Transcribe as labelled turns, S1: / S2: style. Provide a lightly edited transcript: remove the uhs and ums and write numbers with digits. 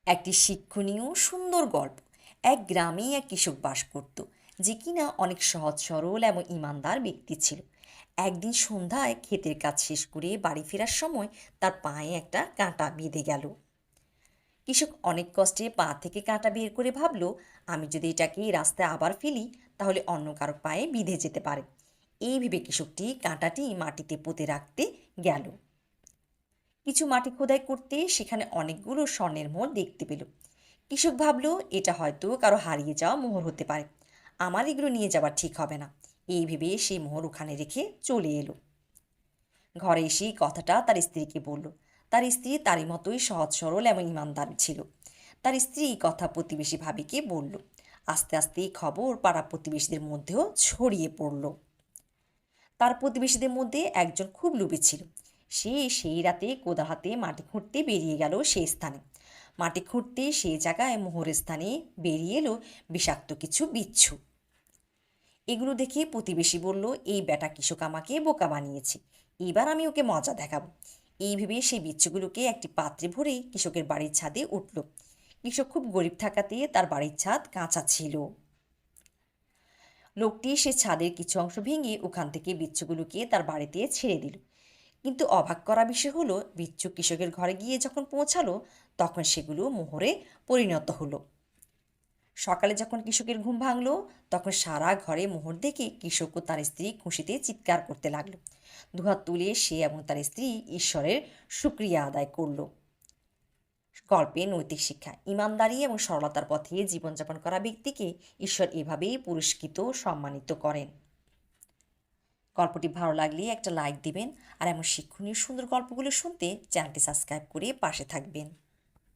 S1: একটি শিক্ষণীয় সুন্দর গল্প। এক গ্রামে এক কৃষক বাস করত, যে কিনা অনেক সহজ সরল এবং ইমানদার ব্যক্তি ছিল। একদিন সন্ধ্যায় ক্ষেতের কাজ শেষ করে বাড়ি ফেরার সময় তার পায়ে একটা কাঁটা বিঁধে গেল। কৃষক অনেক কষ্টে পা থেকে কাঁটা বের করে ভাবল, আমি যদি এটাকে রাস্তায় আবার ফেলি তাহলে অন্য কারো পায়ে বিঁধে যেতে পারে। এই ভেবে কৃষকটি কাঁটাটি মাটিতে পুঁতে রাখতে গেল। কিছু মাটি খোদাই করতে সেখানে অনেকগুলো স্বর্ণের মোহর দেখতে পেল। কৃষক ভাবল, এটা হয়তো কারো হারিয়ে যাওয়া মোহর হতে পারে, আমার এগুলো নিয়ে যাওয়া ঠিক হবে না। এই ভেবে সেই মোহর ওখানে রেখে চলে এলো। ঘরে এসেই কথাটা তার স্ত্রীকে বলল। তার স্ত্রী তারই মতোই সহজ সরল এবং ইমানদার ছিল। তার স্ত্রী এই কথা প্রতিবেশী ভাবিকে বলল। আস্তে আস্তে এই খবর পাড়া প্রতিবেশীদের মধ্যেও ছড়িয়ে পড়ল। তার প্রতিবেশীদের মধ্যে একজন খুব লোভী ছিল। সে সেই রাতে কোদাল হাতে মাটি খুঁড়তে বেরিয়ে গেল সেই স্থানে। মাটি খুঁড়তে সেই জায়গায় মোহরের স্থানে বেরিয়ে এলো বিষাক্ত কিছু বিচ্ছু। এগুলো দেখে প্রতিবেশী বলল, এই বেটা কৃষক আমাকে বোকা বানিয়েছে, এবার আমি ওকে মজা দেখাবো। এই ভেবে সেই বিচ্ছুগুলোকে একটি পাত্রে ভরে কৃষকের বাড়ির ছাদে উঠল। কৃষক খুব গরিব থাকাতে তার বাড়ির ছাদ কাঁচা ছিল। লোকটি সে ছাদের কিছু অংশ ভেঙে ওখান থেকে বিচ্ছুগুলোকে তার বাড়িতে ছেড়ে দিল। কিন্তু অবাক করা বিষয় হলো, বিচ্ছু কৃষকের ঘরে গিয়ে যখন পৌঁছালো তখন সেগুলো মোহরে পরিণত হলো। সকালে যখন কৃষকের ঘুম ভাঙলো তখন সারা ঘরে মোহর দেখে কৃষক ও তার স্ত্রী খুশিতে চিৎকার করতে লাগলো। দুহাত তুলে সে এবং তার স্ত্রী ঈশ্বরের শুক্রিয়া আদায় করলো। গল্পে নৈতিক শিক্ষা: ইমানদারি এবং সরলতার পথে জীবনযাপন করা ব্যক্তিকে ঈশ্বর এভাবেই পুরস্কৃত সম্মানিত করেন। গল্পটি ভালো লাগলে একটা লাইক দিবেন, আর এমন শিক্ষণীয় সুন্দর গল্পগুলো শুনতে চ্যানেলটি সাবস্ক্রাইব করে পাশে থাকবেন।